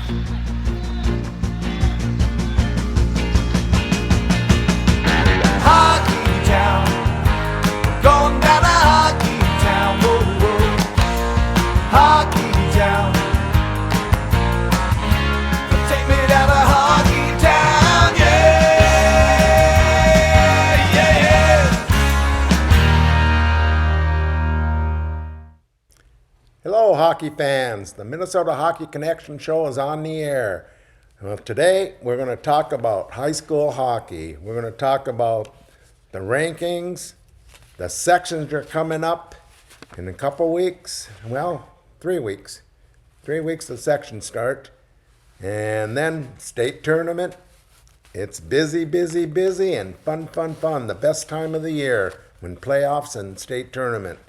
Hockey town, going down to hockey town, whoa, whoa. Hockey town, take me down to hockey town, yeah, yeah, yeah. Hello, hockey fans. The Minnesota Hockey Connection show is on the air. Well, today, we're going to talk about high school hockey. We're going to talk about the rankings. The sections are coming up in a couple weeks. Well, 3 weeks. 3 weeks the sections start. And then state tournament. It's busy, busy, busy, and fun, fun, fun. The best time of the year when playoffs and state tournament.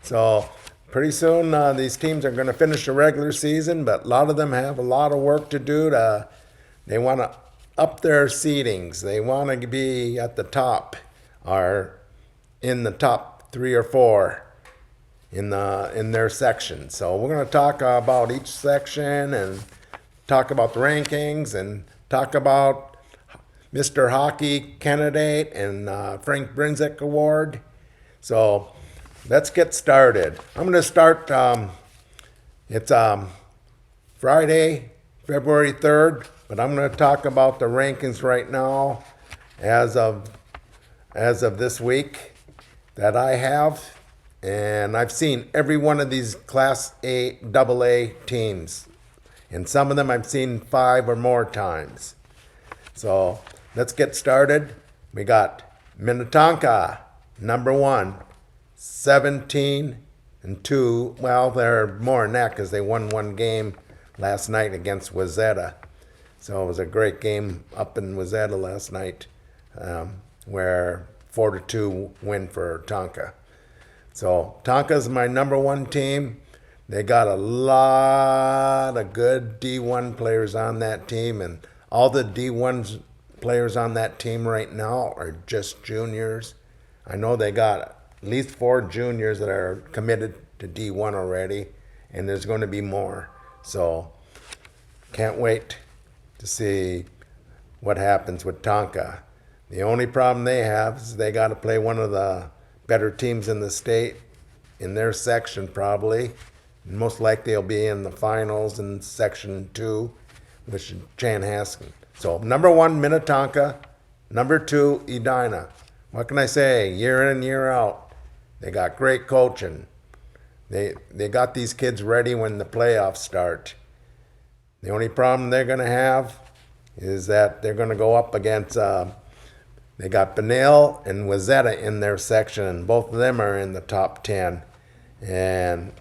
So pretty soon these teams are going to finish the regular season, but a lot of them have a lot of work to do. They want to up their seedings. They want to be at the top or in the top 3 or 4 in their section. So we're going to talk about each section and talk about the rankings and talk about Mr. Hockey candidate and Frank Brinzik Award. So let's get started. I'm going to start, it's Friday, February 3rd, but I'm going to talk about the rankings right now as of this week that I have. And I've seen every one of these Class A, AA teams. And some of them I've seen 5 or more times. So let's get started. We got Minnetonka, number 1. 17-2. Well, they're more than that because they won one game last night against Wayzata. So it was a great game up in Wayzata last night, where 4-2 win for Tonka. So Tonka's my number 1 team. They got a lot of good D1 players on that team, and all the D1 players on that team right now are just juniors. I know they got at least 4 juniors that are committed to D1 already, and there's going to be more. So can't wait to see what happens with Tonka. The only problem they have is they got to play one of the better teams in the state in their section probably. Most likely they'll be in the finals in section 2, which is Chanhassen. So number 1, Minnetonka. Number 2, Edina. What can I say? Year in and year out, they got great coaching. They got these kids ready when the playoffs start. The only problem they're going to have is that they're going to go up against, they got Benil and Wayzata in their section, and both of them are in the top 10. And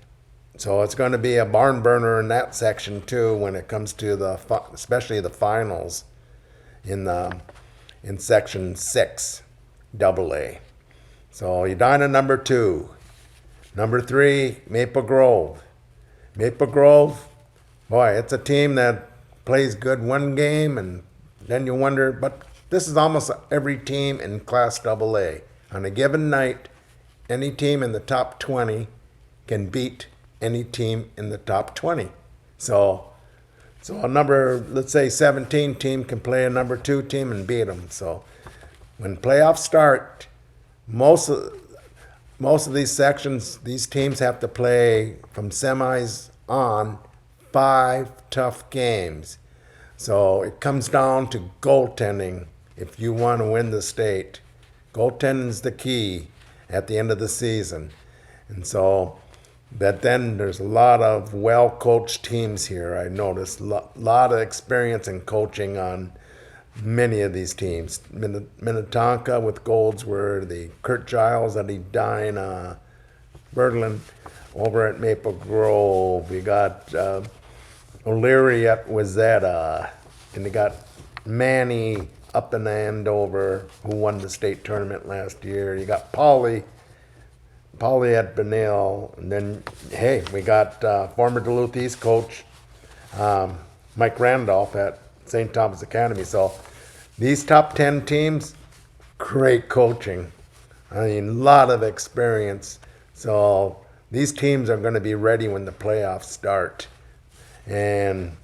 so it's going to be a barn burner in that section too when it comes to especially the finals in section 6, AA. So Edina number 2. Number 3, Maple Grove. Maple Grove, boy, it's a team that plays good one game, and then you wonder, but this is almost every team in Class AA. On a given night, any team in the top 20 can beat any team in the top 20. So a number, let's say 17 team can play a number 2 team and beat them. So when playoffs start, most of these sections, these teams have to play from semis on 5 tough games. So it comes down to goaltending if you want to win the state. Goaltending is the key at the end of the season. And so, but then there's a lot of well-coached teams here. I noticed a lot of experience in coaching on many of these teams. Minnetonka with Goldsworthy, Kurt Giles at Edina, Berglund over at Maple Grove. We got O'Leary at Wayzata, and they got Manny up in Andover, who won the state tournament last year. You got Paulie at Benil, and then, hey, we got former Duluth East coach Mike Randolph at St. Thomas Academy. So these top 10 teams, great coaching. I mean, a lot of experience. So these teams are going to be ready when the playoffs start. And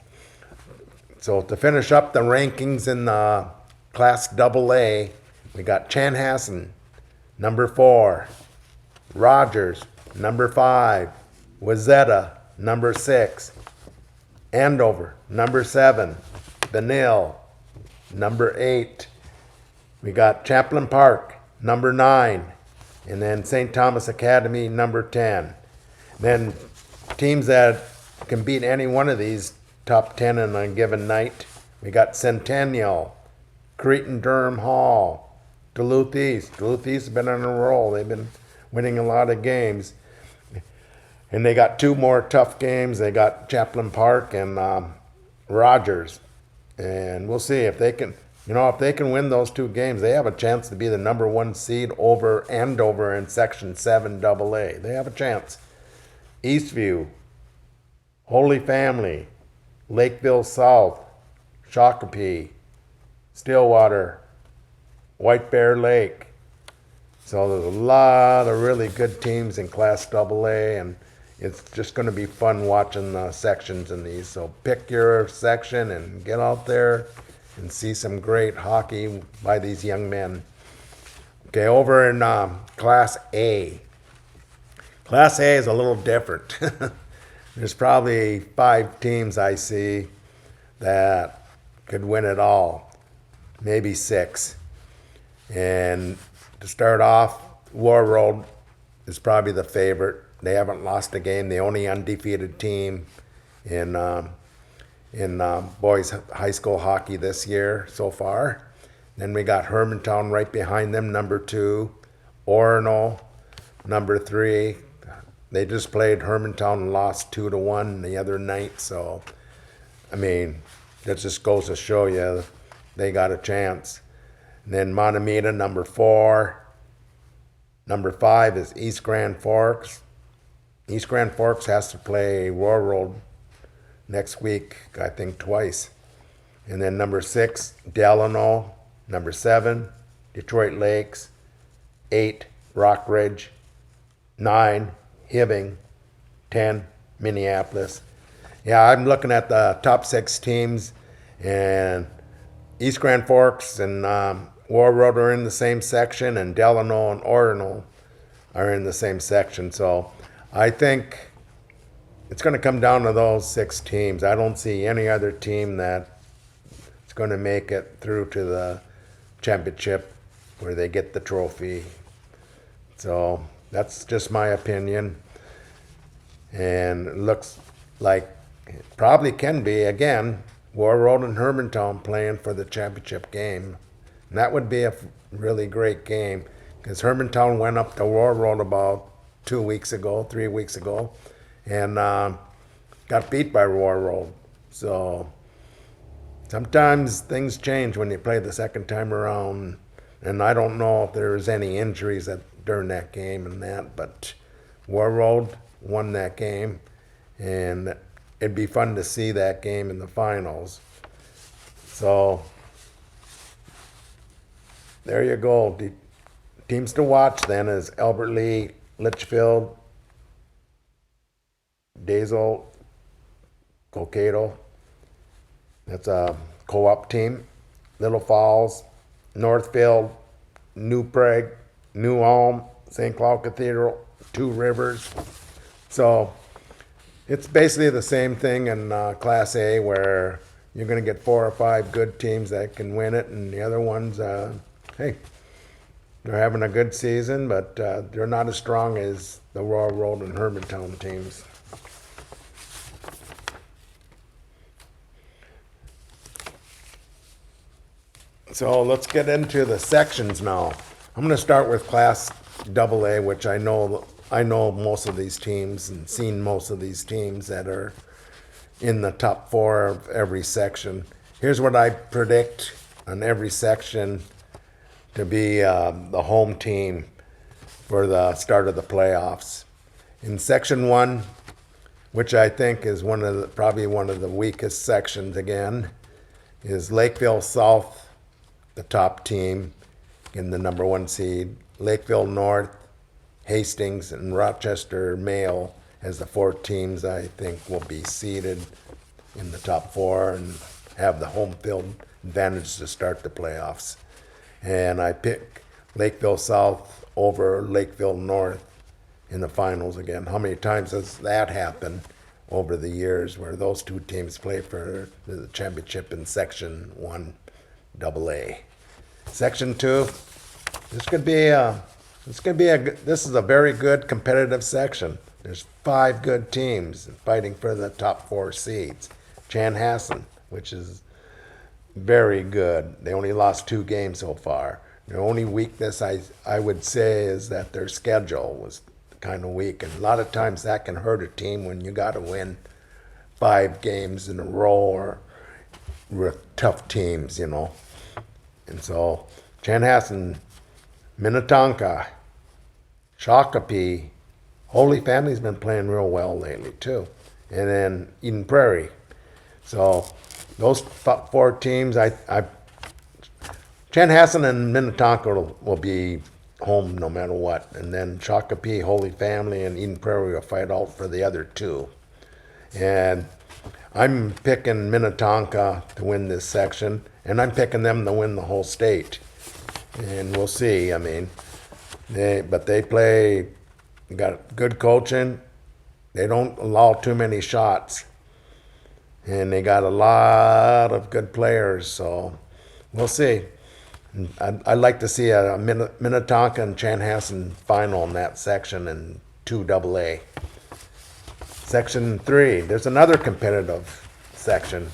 So to finish up the rankings in the Class AA, we got Chanhassen, number 4. Rogers, number 5. Wayzata, number 6. Andover, number 7. Benil, number 8. We got Champlain Park, number 9. And then St. Thomas Academy, number 10. Then teams that can beat any one of these top 10 on a given night. We got Centennial, Cretin-Durham Hall, Duluth East. Duluth East has been on a roll. They've been winning a lot of games. And they got 2 more tough games. They got Champlain Park and Rogers. And we'll see if they can, if they can win those 2 games, they have a chance to be the number 1 seed over Andover in Section 7 AA. They have a chance. Eastview, Holy Family, Lakeville South, Shakopee, Stillwater, White Bear Lake. So there's a lot of really good teams in Class AA, and it's just going to be fun watching the sections in these. So pick your section and get out there and see some great hockey by these young men. Okay, over in Class A. Class A is a little different. There's probably 5 teams I see that could win it all, maybe 6. And to start off, War Road is probably the favorite. They haven't lost a game. The only undefeated team in boys high school hockey this year so far. Then we got Hermantown right behind them, number 2. Orono, number 3. They just played Hermantown and lost 2-1 the other night. So, I mean, that just goes to show you they got a chance. And then Montemita, number 4. Number 5 is East Grand Forks. East Grand Forks has to play Royal Road next week, I think twice. And then number 6, Delano. Number 7, Detroit Lakes. 8, Rockridge. 9, Hibbing. 10, Minneapolis. Yeah, I'm looking at the top 6 teams, and East Grand Forks and War Road are in the same section, and Delano and Orono are in the same section. So I think it's going to come down to those 6 teams. I don't see any other team that's going to make it through to the championship where they get the trophy. So that's just my opinion. And it looks like it probably can be, again, War Road and Hermantown playing for the championship game. And that would be a really great game, because Hermantown went up to War Road about 3 weeks ago, and got beat by War Road. So sometimes things change when you play the second time around. And I don't know if there was any injuries during that game and that, but War Road won that game, and it'd be fun to see that game in the finals. So there you go. The teams to watch then is Albert Lee, Litchfield, Dazel, Cokato. That's a co-op team. Little Falls, Northfield, New Prague, New Ulm, St. Cloud Cathedral, 2 Rivers. So it's basically the same thing in Class A, where you're going to get 4 or 5 good teams that can win it, and the other ones, hey, they're having a good season, but they're not as strong as the Royal Road and Hermantown teams. So let's get into the sections now. I'm going to start with Class AA, which I know most of these teams and seen most of these teams that are in the top 4 of every section. Here's what I predict on every section to be the home team for the start of the playoffs. In Section 1, which I think is probably one of the weakest sections again, is Lakeville South, the top team in the number 1 seed. Lakeville North, Hastings, and Rochester Mail as the 4 teams I think will be seeded in the top 4. And have the home field advantage to start the playoffs. And I pick Lakeville South over Lakeville North in the finals again. How many times has that happened over the years where those two teams play for the championship in Section 1 AA? Section 2, this is a very good competitive section. There's 5 good teams fighting for the top 4 seeds. Chanhassen, which is very good. They only lost 2 games so far. Their only weakness, I would say, is that their schedule was kind of weak. And a lot of times that can hurt a team when you got to win 5 games in a row or with tough teams, you know. And so Chanhassen, Minnetonka, Shakopee, Holy Family's been playing real well lately too. And then Eden Prairie. So those 4 teams, Chanhassen and Minnetonka will be home no matter what. And then Shakopee, Holy Family, and Eden Prairie will fight out for the other 2. And I'm picking Minnetonka to win this section, and I'm picking them to win the whole state. And we'll see. I mean, they got good coaching. They don't allow too many shots. And they got a lot of good players, so we'll see. I'd like to see a Minnetonka and Chanhassen final in that section in 2 AA. Section 3, there's another competitive section.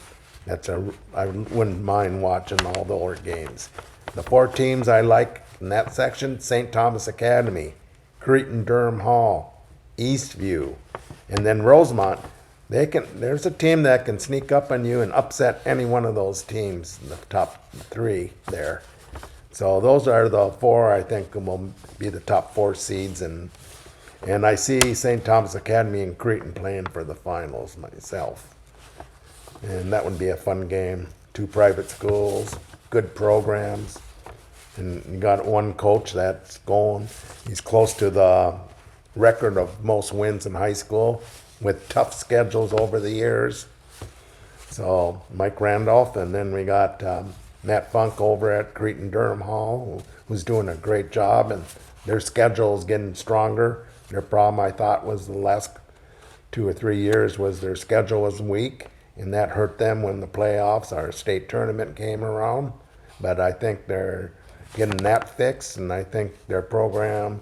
I wouldn't mind watching all the games. The 4 teams I like in that section: St. Thomas Academy, Cretin Durham Hall, Eastview, and then Rosemont. There's a team that can sneak up on you and upset any one of those teams in the top 3 there. So those are the 4 I think will be the top 4 seeds, and I see St. Thomas Academy and Cretin playing for the finals myself. And that would be a fun game. 2 private schools, good programs, and you got one coach that's going. He's close to the record of most wins in high school with tough schedules over the years. So Mike Randolph, and then we got Matt Funk over at Cretin Durham Hall, who's doing a great job, and their schedule is getting stronger. Their problem, I thought, was the last 2 or 3 years was their schedule was weak, and that hurt them when the playoffs, our state tournament, came around. But I think they're getting that fixed, and I think their program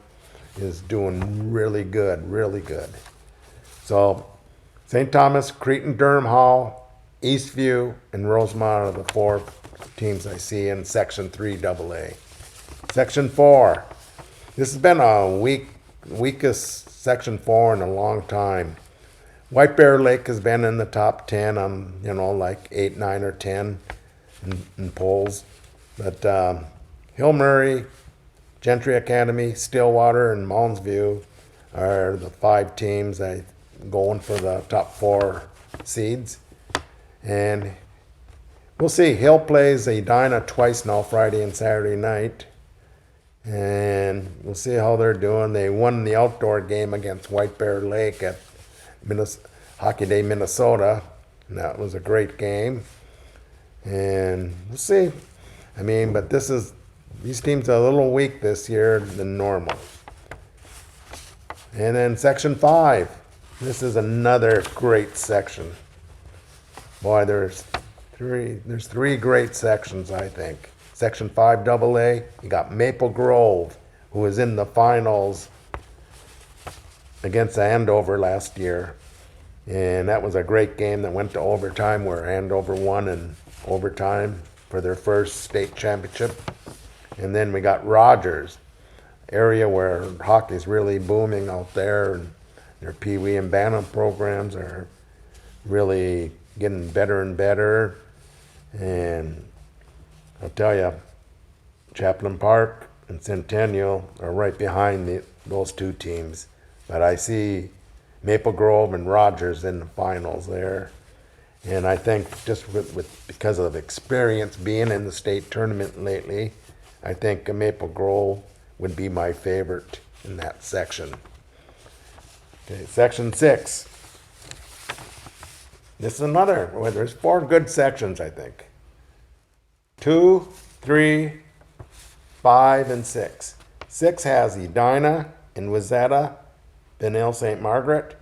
is doing really good, really good. So St. Thomas, Cretin Durham Hall, Eastview, and Rosemont are the 4 teams I see in Section 3 AA. Section 4. This has been a weakest Section 4 in a long time. White Bear Lake has been in the top 10 on, like 8, 9, or 10 in polls. But Hill Murray, Gentry Academy, Stillwater, and Moundsview are the 5 teams going for the top 4 seeds. And we'll see. Hill plays Edina twice now, Friday and Saturday night. And we'll see how they're doing. They won the outdoor game against White Bear Lake at Hockey Day, Minnesota. And that was a great game. And we'll see. I mean, but these teams are a little weak this year than normal. And then Section 5. This is another great section. Boy, there's 3 great sections, I think. Section 5 AA, you got Maple Grove, who was in the finals against Andover last year. And that was a great game that went to overtime, where Andover won in overtime for their first state championship. And then we got Rogers, area where hockey's really booming out there, and their Pee Wee and Bantam programs are really getting better and better. And I'll tell you, Chaplin Park and Centennial are right behind those 2 teams. But I see Maple Grove and Rogers in the finals there. And I think just because of experience being in the state tournament lately, I think Maple Grove would be my favorite in that section. Okay, Section 6. this is another, well, there's 4 good sections, I think. 2, 3, 5, and 6. 6 has Edina and Wayzata, Benil St. Margaret,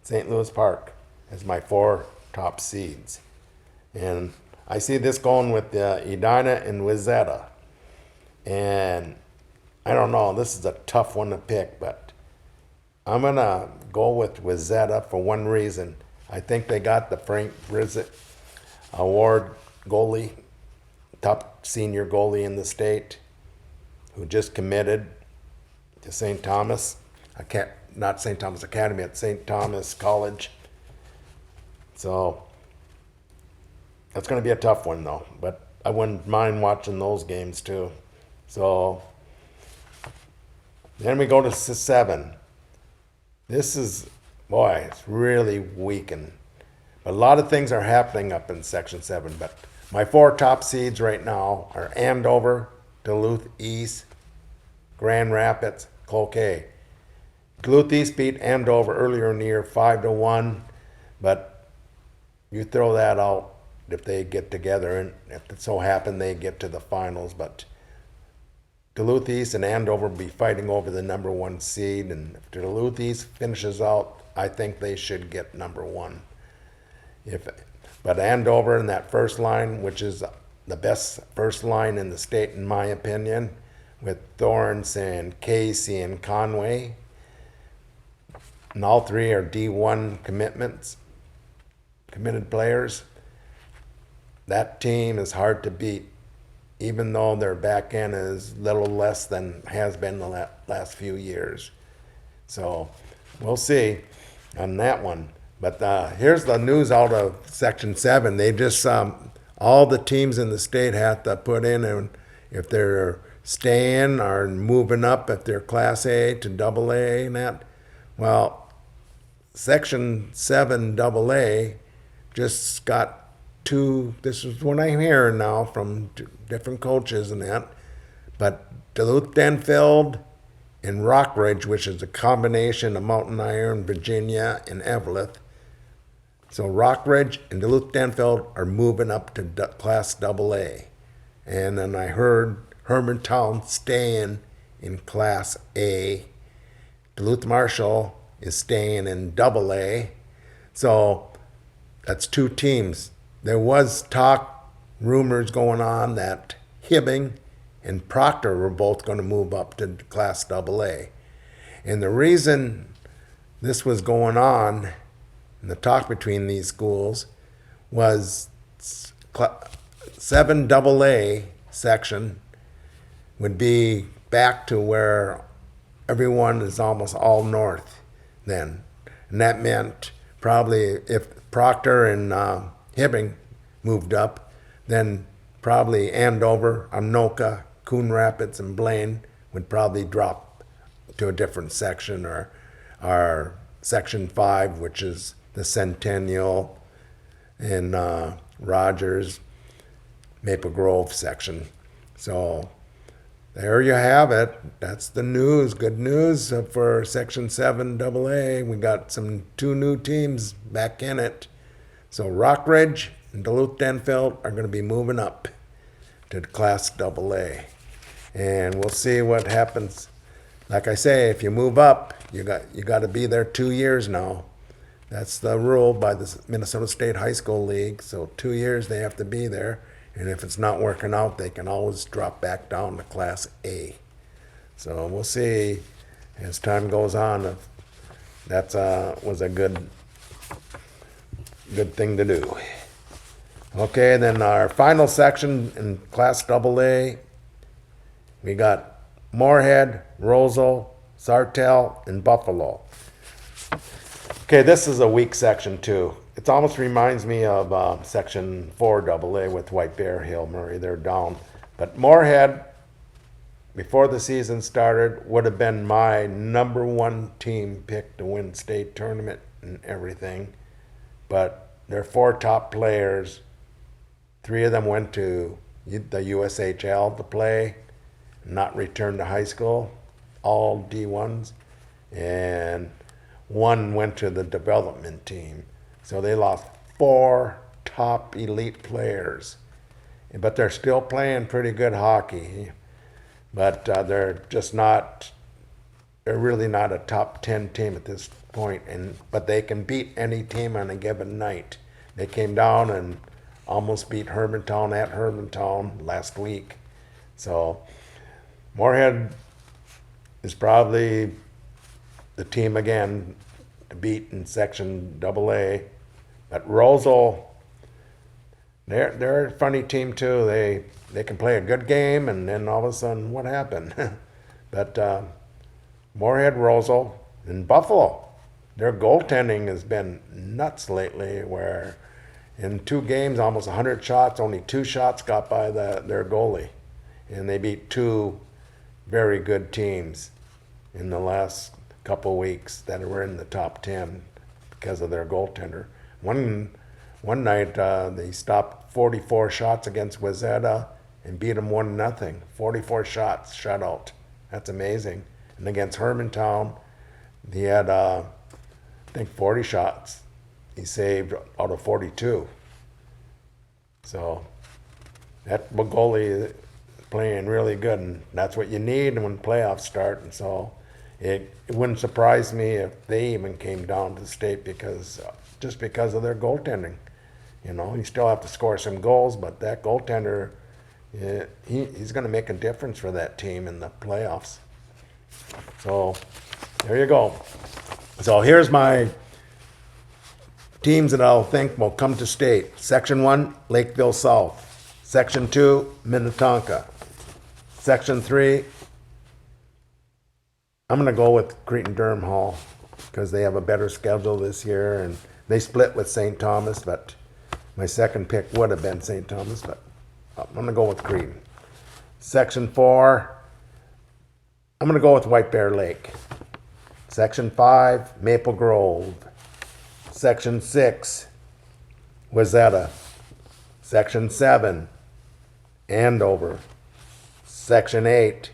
St. Louis Park as my 4 top seeds. And I see this going with Edina and Wayzata. And I don't know, this is a tough one to pick, but I'm going to go with Wayzata for one reason. I think they got the Frank Brizzett Award goalie, top senior goalie in the state, who just committed to St. Thomas, not St. Thomas Academy, at St. Thomas College. So that's going to be a tough one, though. But I wouldn't mind watching those games, too. So then we go to 7. This is, boy, it's really weakened. But a lot of things are happening up in Section 7. But my 4 top seeds right now are Andover, Duluth East, Grand Rapids, Cloquet. Duluth East beat Andover earlier in the year 5-1, but you throw that out if they get together, and if it so happened they get to the finals. But Duluth East and Andover will be fighting over the number 1 seed, and if Duluth East finishes out, I think they should get number 1. But Andover in that first line, which is the best first line in the state in my opinion, with Thorns and Casey and Conway, and all 3 are D1 committed players. That team is hard to beat, even though their back end is little less than has been the last few years. So we'll see on that one. But here's the news out of Section 7. They just, all the teams in the state have to put in, and if they're staying or moving up, if they're Class A to Double A and that. Well, Section 7 Double A just got 2, this is what I'm hearing now from different coaches and that, but Duluth Denfield and Rockridge, which is a combination of Mountain Iron, Virginia, and Eveleth. So Rockridge and Duluth Denfield are moving up to Class AA. And then I heard Hermantown staying in Class A. Duluth Marshall is staying in AA. So that's 2 teams. There was talk, rumors going on that Hibbing and Proctor were both going to move up to Class AA. And the reason this was going on, and the talk between these schools, was 7 AA section would be back to where everyone is almost all north then. And that meant probably if Proctor and Hibbing moved up, then probably Andover, Anoka, Coon Rapids, and Blaine would probably drop to a different section, or Section 5, which is the Centennial and Rogers, Maple Grove section. So there you have it. That's the news. Good news for Section 7 AA. We got 2 new teams back in it. So Rockridge and Duluth Denfield are going to be moving up to Class AA. And we'll see what happens. Like I say, if you move up, you got to be there 2 years now. That's the rule by the Minnesota State High School League. So 2 years they have to be there. And if it's not working out, they can always drop back down to Class A. So we'll see as time goes on if that was a good thing to do. Okay, then our final section in Class AA, we got Moorhead, Rosal, Sartell, and Buffalo. Okay, this is a weak section too. It almost reminds me of Section 4 AA with White Bear, Hill, Murray. They're down. But Moorhead, before the season started, would have been my number 1 team pick to win state tournament and everything. But their 4 top players, 3 of them went to the USHL to play, not return to high school, all D1s, and 1 went to the development team. So they lost 4 top elite players. But they're still playing pretty good hockey. But they're really not a top 10 team at this point. But they can beat any team on a given night. They came down and almost beat Hermantown at Hermantown last week. So Moorhead is probably the team again to beat in Section AA. But Rosal, they're a funny team too. They can play a good game, and then all of a sudden, what happened? But Moorhead, Rosal, and Buffalo, their goaltending has been nuts lately, where in 2 games, almost 100 shots, only 2 shots got by their goalie. And they beat 2 very good teams in the last couple of weeks that were in the top 10 because of their goaltender. One night, they stopped 44 shots against Wayzata and beat them 1-0. 44 shots, shutout. That's amazing. And against Hermantown, he had, I think, 40 shots. He saved out of 42. So that goalie is playing really good, and that's what you need when playoffs start. And so it wouldn't surprise me if they even came down to the state just because of their goaltending. You know, you still have to score some goals, but that goaltender, he's going to make a difference for that team in the playoffs. So there you go. So here's my teams that I'll think will come to state. Section 1, Lakeville South. Section 2, Minnetonka. Section 3, I'm going to go with Cretin-Durham Hall because they have a better schedule this year, and they split with St. Thomas, but my second pick would have been St. Thomas, but I'm going to go with Cretin. Section 4, I'm going to go with White Bear Lake. Section 5, Maple Grove. Section 6, Wayzata. Section 7, Andover. Section 8,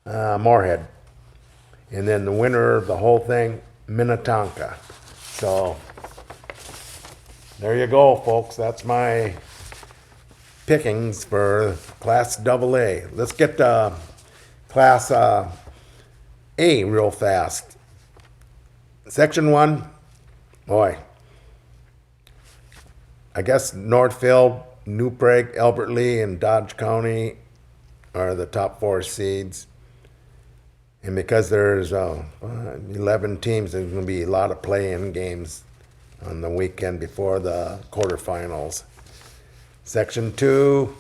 Moorhead. And then the winner of the whole thing, Minnetonka. So there you go, folks. That's my pickings for Class AA. Let's get Class A real fast. Section 1, boy, I guess Northfield, New Prague, Albert Lee, and Dodge County are the top 4 seeds. And because there's 11 teams, there's going to be a lot of play-in games on the weekend before the quarterfinals. Section 2,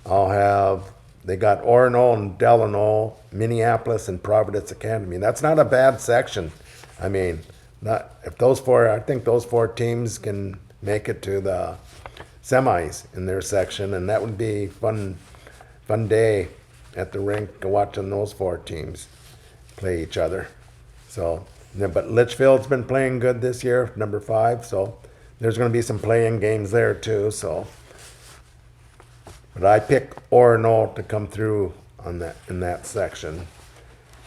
they got Orono and Delano, Minneapolis, and Providence Academy. That's not a bad section. I mean, I think those 4 teams can make it to the semis in their section, and that would be fun day at the rink watching those 4 teams play each other. So, but Litchfield's been playing good this year, number 5. So there's going to be some play-in games there too. So, but I pick Orono to come through in that section.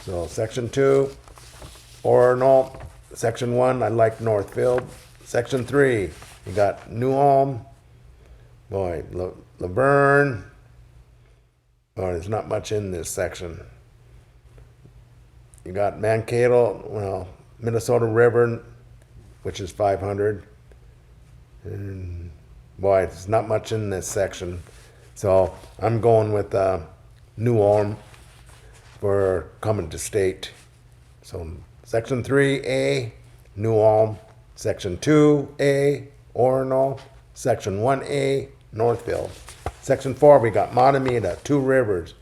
So Section 2, Orono. Section 1, I like Northfield. Section 3, you got New Ulm. Boy, Laverne. Oh, there's not much in this section. You got Mankato, Minnesota River, which is 500. And boy, there's not much in this section. So I'm going with New Ulm for coming to state. So Section 3A, New Ulm. Section 2A, Orono. Section 1A, Northfield. Section 4, we got Montemita, Two Rivers,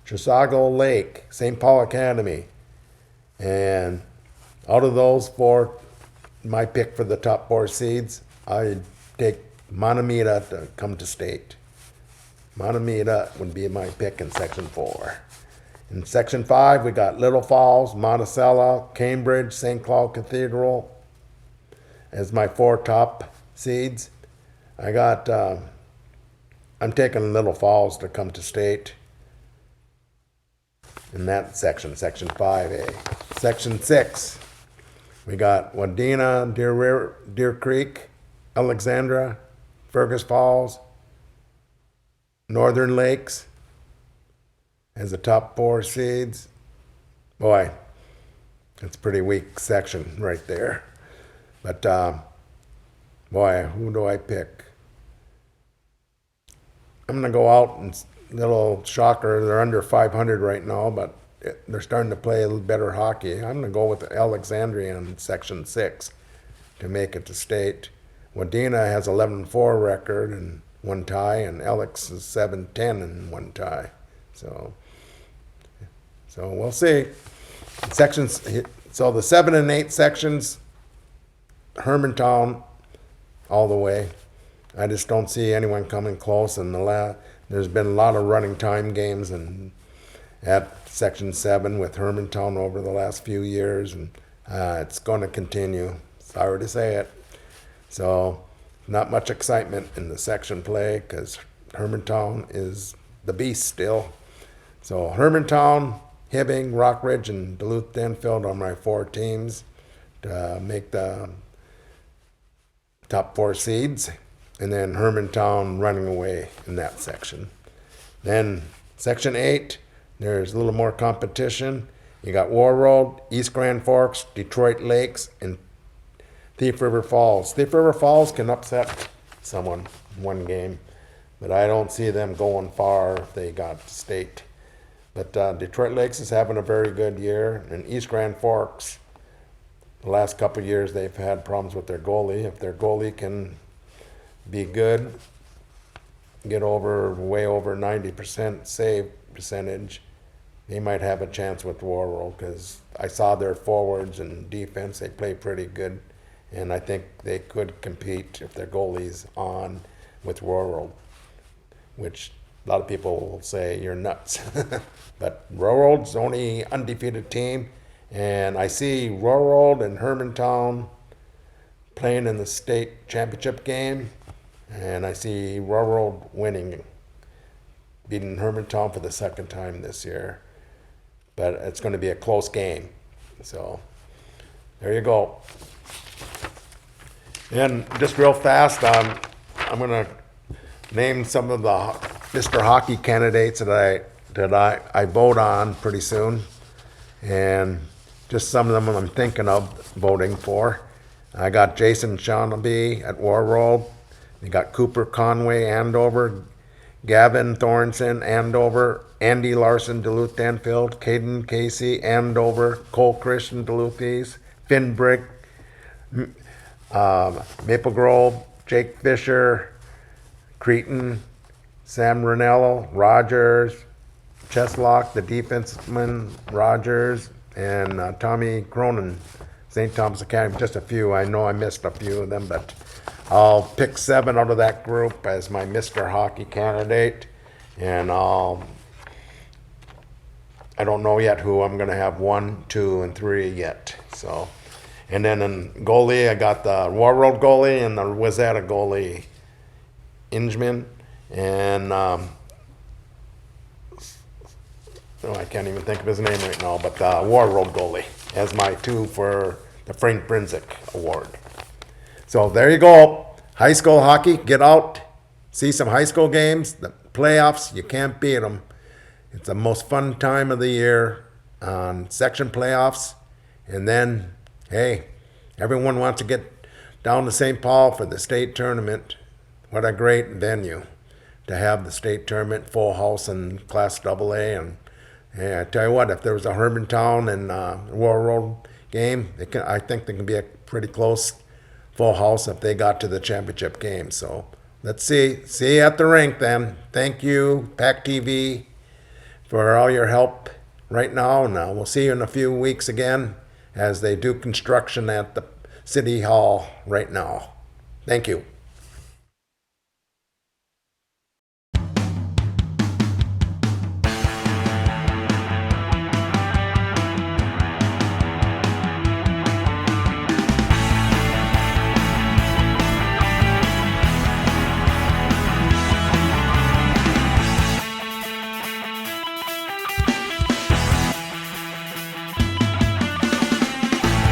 Chisago Lake, St. Paul Academy. And out of those 4, my pick for the top 4 seeds, I take Montemita to come to state. Montemita would be my pick in Section 4. In Section 5, we got Little Falls, Monticello, Cambridge, St. Cloud Cathedral as my 4 top seeds. I'm taking Little Falls to come to state in that section, Section 5A. Section 6, We got Wadena, Deer Creek, Alexandra, Fergus Falls, Northern Lakes as the top 4 seeds. Boy, it's a pretty weak section right there. But boy, who do I pick? I'm going to go out and little shocker. They're under 500 right now, but they're starting to play a little better hockey. I'm going to go with Alexandria in Section 6 to make it to state. Wadena has 11-4 record and 1 tie, and Alex is 7-10 and 1 tie. So we'll see. Sections. So the 7 and 8 sections, Hermantown, all the way. I just don't see anyone coming close. And there's been a lot of running time games at Section 7 with Hermantown over the last few years, and it's going to continue. Sorry to say it. So not much excitement in the section play because Hermantown is the beast still. So Hermantown, Hibbing, Rockridge, and Duluth-Denfield are my 4 teams to make the top 4 seeds. And then Hermantown running away in that section. Then Section 8, there's a little more competition. You got Warroad, East Grand Forks, Detroit Lakes, and Thief River Falls. Thief River Falls can upset someone in one game, but I don't see them going far if they got state. But Detroit Lakes is having a very good year, and East Grand Forks, the last couple of years they've had problems with their goalie. If their goalie can be good, get way over 90% save percentage, they might have a chance with Warroad because I saw their forwards and defense, they play pretty good, and I think they could compete if their goalie's on with Warroad, which a lot of people will say you're nuts. But Warroad's the only undefeated team, and I see Warroad and Hermantown playing in the state championship game, and I see Warroad winning, beating Hermantown for the 2nd time this year. But it's going to be a close game. So there you go. And just real fast, I'm going to name some of the Mr. Hockey candidates that I vote on pretty soon, and just some of them I'm thinking of voting for. I got Jason Shoneby at Warroad. You got Cooper Conway, Andover, Gavin Thornton, Andover, Andy Larson, Duluth-Denfield, Caden Casey, Andover, Cole Christian, Duluth East, Finn Brick, Maple Grove, Jake Fisher, Cretin, Sam Ranello, Rogers, Cheslock, the defenseman, Rogers, and Tommy Cronin, St. Thomas Academy. Just a few. I know I missed a few of them, but I'll pick 7 out of that group as my Mr. Hockey candidate, and I don't know yet who I'm going to have 1, 2, and 3 yet. So, and then in goalie, I got the Warroad goalie and the Wayzata goalie, Ingeman, and I can't even think of his name right now, but Warroad goalie as my 2 for the Frank Brinzik Award. So there you go. High school hockey, get out, see some high school games, the playoffs, you can't beat them. It's the most fun time of the year on section playoffs. And then, hey, everyone wants to get down to St. Paul for the state tournament. What a great venue to have the state tournament, full house in Class AA. And I tell you what, if there was a Hermantown and Warroad game, I think they can be a pretty close full house if they got to the championship game. So let's see. See you at the rink then. Thank you, PACT-TV, for all your help right now. And we'll see you in a few weeks again as they do construction at the City Hall right now. Thank you.